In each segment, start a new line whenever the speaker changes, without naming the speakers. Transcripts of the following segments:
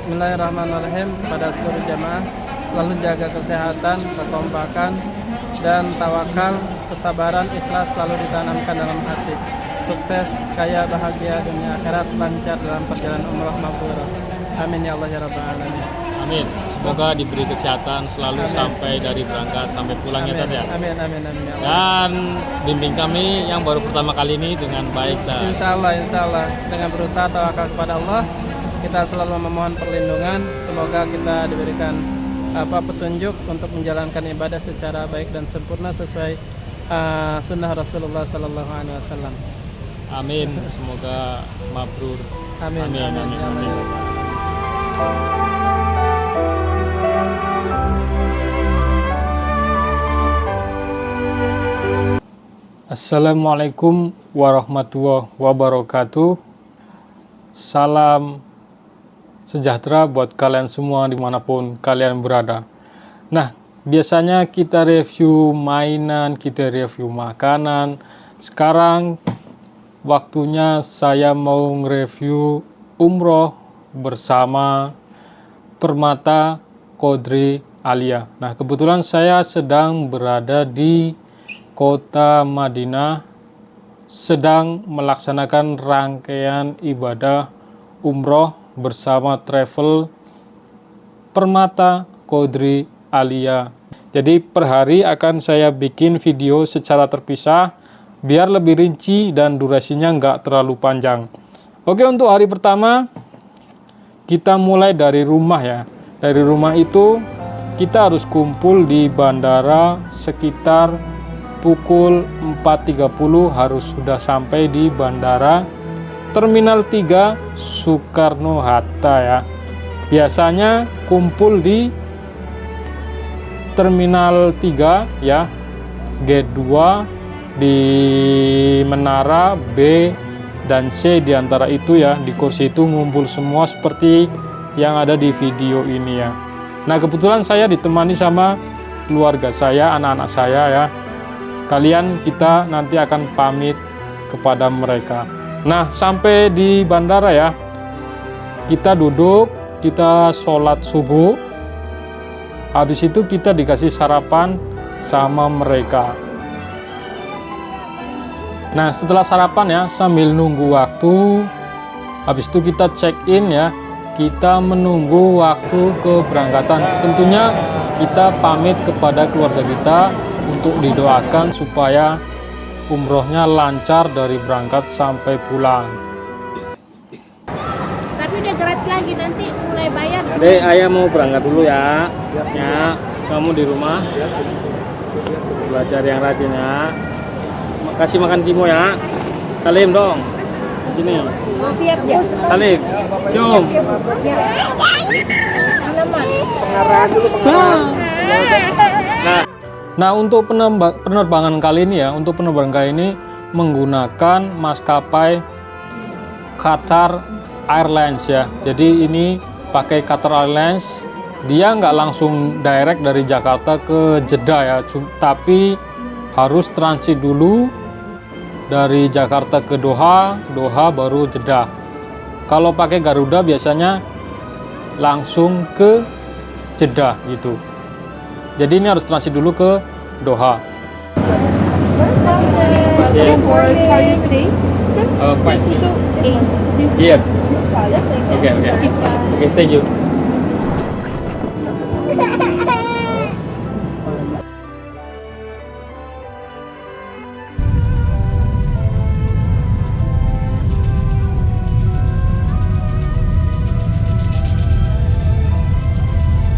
Bismillahirrahmanirrahim. Kepada seluruh jamaah, selalu jaga kesehatan, kekompakan, dan tawakal, kesabaran, ikhlas selalu ditanamkan dalam hati. Sukses, kaya, bahagia dunia akhirat, lancar dalam perjalanan umroh mabrur. Amin ya Allah ya rabbal alamin.
Amin. Semoga diberi kesehatan selalu sampai dari berangkat sampai pulang ya Tad ya.
Amin amin amin ya Allah.
Dan bimbing kami yang baru pertama kali ini dengan baik Tad.
Insya Allah dengan berusaha tawakal kepada Allah, kita selalu memohon perlindungan. Semoga kita diberikan petunjuk untuk menjalankan ibadah secara baik dan sempurna sesuai sunnah Rasulullah Sallallahu Alaihi Wasallam.
Amin. Semoga mabrur.
Amin.
Amin. Amin. Amin. Assalamualaikum warahmatullahi wabarakatuh. Salam sejahtera buat kalian semua dimanapun kalian berada. Nah, biasanya kita review mainan, kita review makanan. Sekarang waktunya saya mau nge-review umroh bersama Permata Qadri Aliyah. Nah, kebetulan saya sedang berada di Kota Madinah, sedang melaksanakan rangkaian ibadah umroh bersama travel Permata Qadri Aliyah. Jadi per hari akan saya bikin video secara terpisah biar lebih rinci dan durasinya nggak terlalu panjang. Oke, untuk hari pertama kita mulai dari rumah ya. Dari rumah itu kita harus kumpul di bandara sekitar pukul 4.30, harus sudah sampai di bandara Terminal 3 Soekarno-Hatta ya. Biasanya kumpul di Terminal 3 ya, Gate 2 di Menara B dan C, di antara itu ya. Di kursi itu ngumpul semua seperti yang ada di video ini ya. Nah, kebetulan saya ditemani sama keluarga saya, anak-anak saya ya. Kita nanti akan pamit kepada mereka. Nah, sampai di bandara ya, kita duduk, kita sholat subuh. Habis itu kita dikasih sarapan sama mereka. Nah, setelah sarapan ya, sambil nunggu waktu, habis itu kita check in ya, kita menunggu waktu keberangkatan. Tentunya kita pamit kepada keluarga kita untuk didoakan supaya umrohnya lancar dari berangkat sampai pulang.
Tapi udah gratis lagi, nanti mulai bayar.
Jadi ayah mau berangkat dulu ya. Ya, kamu di rumah belajar yang rajin ya. Kasih makan Kimo ya. Salim dong. Sini.
Oh, siap ya.
Salim. Cium.
Pengarahan dulu,
Nah, untuk penerbangan kali ini ya, untuk penerbangan kali ini menggunakan maskapai Qatar Airlines ya. Jadi ini pakai Qatar Airlines, dia nggak langsung direct dari Jakarta ke Jeddah ya, tapi harus transit dulu dari Jakarta ke Doha, Doha baru Jeddah. Kalau pakai Garuda biasanya langsung ke Jeddah gitu. Jadi ini harus transit dulu ke Doha. Iya. Oke, thank you.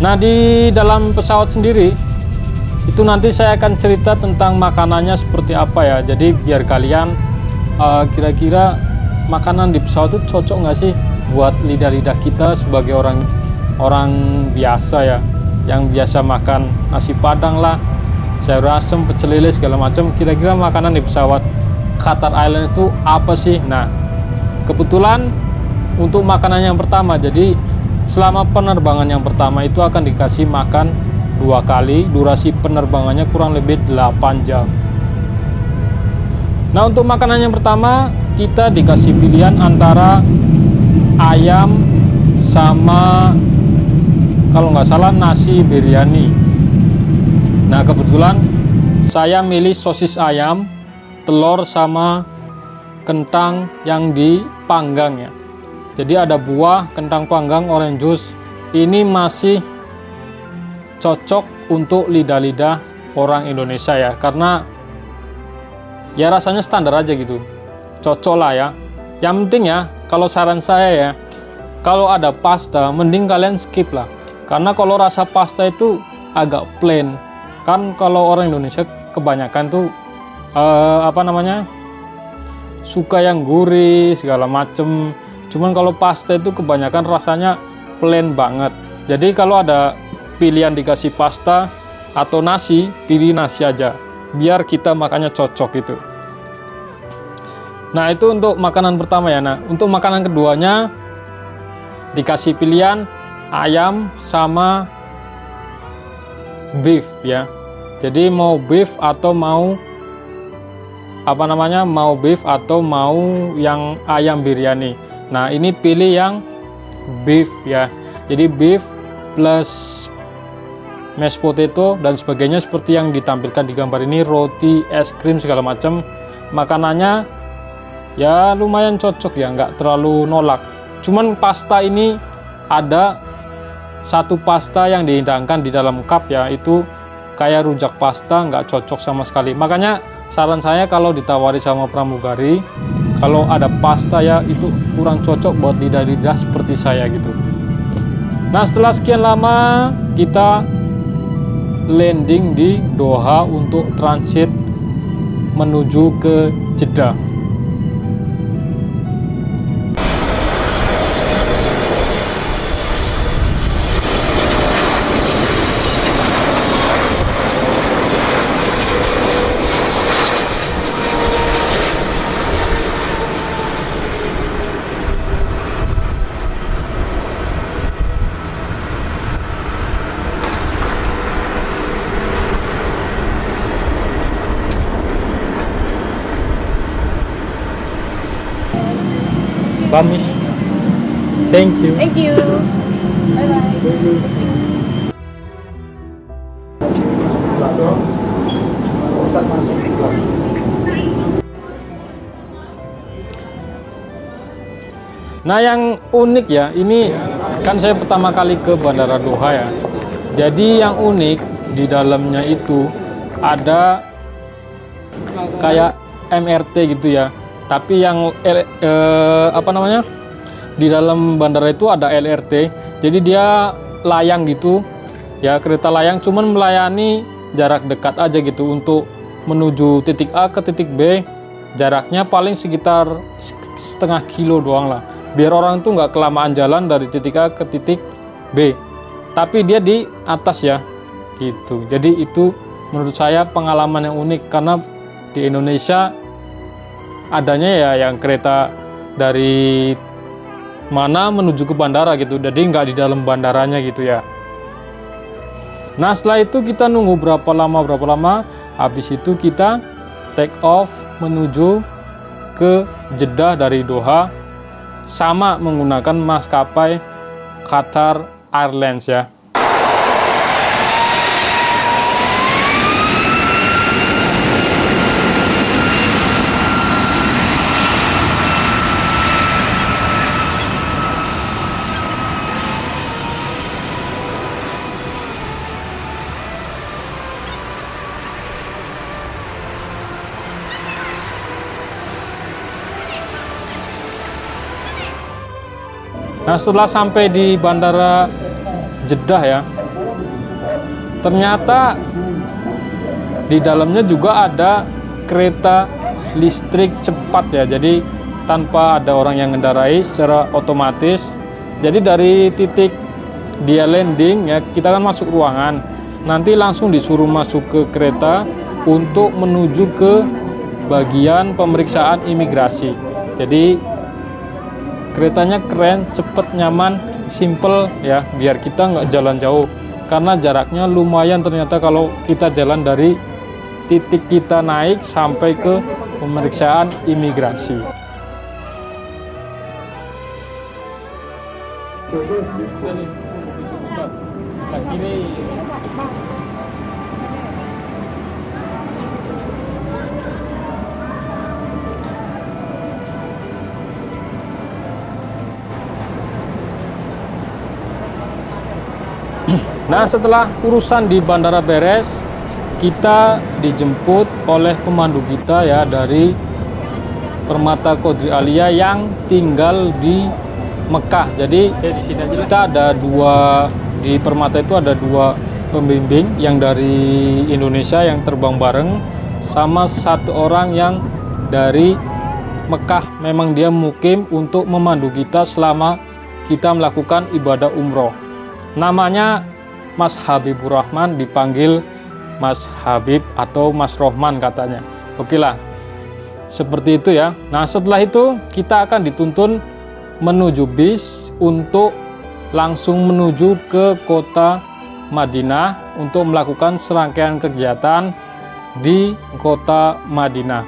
Nah, di dalam pesawat sendiri itu nanti saya akan cerita tentang makanannya seperti apa ya. Jadi biar kalian kira-kira makanan di pesawat itu cocok nggak sih buat lidah-lidah kita sebagai orang biasa ya, yang biasa makan nasi padang lah, sayur asem, pecel lele segala macam. Kira-kira makanan di pesawat Qatar Airlines itu apa sih? Nah, kebetulan untuk makanan yang pertama, jadi selama penerbangan yang pertama itu akan dikasih makan 2 kali. Durasi penerbangannya kurang lebih 8 jam. Nah, untuk makanan yang pertama kita dikasih pilihan antara ayam sama kalau nggak salah nasi biryani. Nah kebetulan saya milih sosis ayam, telur sama kentang yang dipanggang ya. Jadi ada buah, kentang panggang, orange juice. Ini masih cocok untuk lidah-lidah orang Indonesia ya, karena ya rasanya standar aja gitu, cocok lah ya. Yang penting ya, kalau saran saya ya, kalau ada pasta mending kalian skip lah, karena kalau rasa pasta itu agak plain kan. Kalau orang Indonesia kebanyakan tuh suka yang gurih segala macem, cuman kalau pasta itu kebanyakan rasanya plain banget. Jadi kalau ada pilihan dikasih pasta atau nasi, pilih nasi aja biar kita makannya cocok gitu. Nah itu untuk makanan pertama ya. Nah untuk makanan keduanya dikasih pilihan ayam sama beef ya. Jadi mau beef atau mau mau beef atau mau yang ayam biryani. Nah ini pilih yang beef ya. Jadi beef plus mashed potato dan sebagainya seperti yang ditampilkan di gambar ini, roti, es krim segala macam. Makanannya ya lumayan cocok ya, nggak terlalu nolak. Cuman pasta ini ada satu pasta yang dihidangkan di dalam cup ya, itu kayak rujak pasta, nggak cocok sama sekali. Makanya saran saya kalau ditawari sama pramugari, kalau ada pasta ya itu kurang cocok buat lidah-lidah seperti saya gitu. Nah setelah sekian lama kita landing di Doha untuk transit menuju ke Jeddah. Bamish. Thank you.
Thank you. Bye bye.
Nah yang unik ya, ini kan saya pertama kali ke Bandara Doha ya. Jadi yang unik di dalamnya itu ada kayak MRT gitu ya. Tapi yang di dalam bandara itu ada LRT. Jadi dia layang gitu ya, kereta layang, cuman melayani jarak dekat aja gitu untuk menuju titik A ke titik B. Jaraknya paling sekitar setengah kilo doang lah, biar orang tuh nggak kelamaan jalan dari titik A ke titik B. Tapi dia di atas ya gitu. Jadi itu menurut saya pengalaman yang unik, karena di Indonesia adanya ya yang kereta dari mana menuju ke bandara gitu, jadi nggak di dalam bandaranya gitu ya. Nah setelah itu kita nunggu berapa lama, habis itu kita take off menuju ke Jeddah dari Doha, sama menggunakan maskapai Qatar Airlines ya. Nah setelah sampai di bandara Jeddah ya, ternyata di dalamnya juga ada kereta listrik cepat ya. Jadi tanpa ada orang yang mengendarai, secara otomatis. Jadi dari titik dia landing ya, kita kan masuk ruangan, nanti langsung disuruh masuk ke kereta untuk menuju ke bagian pemeriksaan imigrasi. Jadi keretanya keren, cepet, nyaman, simple ya, biar kita nggak jalan jauh, karena jaraknya lumayan ternyata kalau kita jalan dari titik kita naik sampai ke pemeriksaan imigrasi. Lagi nih. Nah, setelah urusan di bandara beres, kita dijemput oleh pemandu kita ya dari Permata Qadri Aliyah yang tinggal di Mekah. Jadi kita ada dua di Permata itu, ada dua pembimbing yang dari Indonesia yang terbang bareng, sama satu orang yang dari Mekah. Memang dia mukim untuk memandu kita selama kita melakukan ibadah umroh. Namanya Mas Habibur Rahman, dipanggil Mas Habib atau Mas Rohman katanya. Oke lah, seperti itu ya. Nah, setelah itu kita akan dituntun menuju bis untuk langsung menuju ke kota Madinah untuk melakukan serangkaian kegiatan di kota Madinah.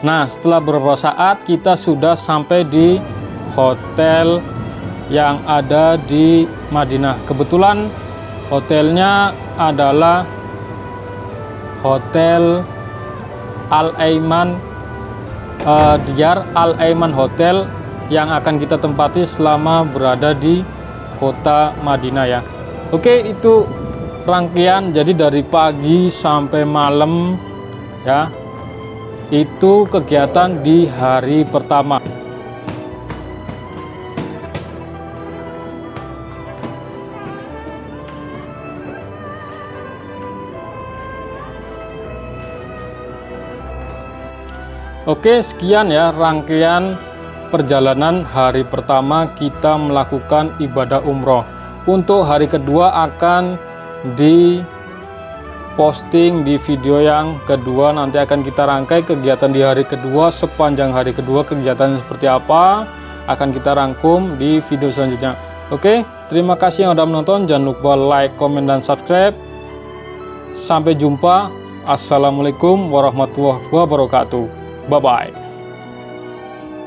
Nah, setelah beberapa saat kita sudah sampai di hotel yang ada di Madinah. Kebetulan hotelnya adalah Hotel Al-Aiman, Diyar Al-Aiman Hotel, yang akan kita tempati selama berada di kota Madinah ya. Oke, itu rangkaian jadi dari pagi sampai malam ya. Itu kegiatan di hari pertama. Oke, sekian ya rangkaian perjalanan hari pertama kita melakukan ibadah umroh. Untuk hari kedua akan diposting di video yang kedua. Nanti akan kita rangkai kegiatan di hari kedua. Sepanjang hari kedua kegiatan seperti apa akan kita rangkum di video selanjutnya. Oke, terima kasih yang sudah menonton. Jangan lupa like, komen, dan subscribe. Sampai jumpa. Assalamualaikum warahmatullahi wabarakatuh. Bye-bye.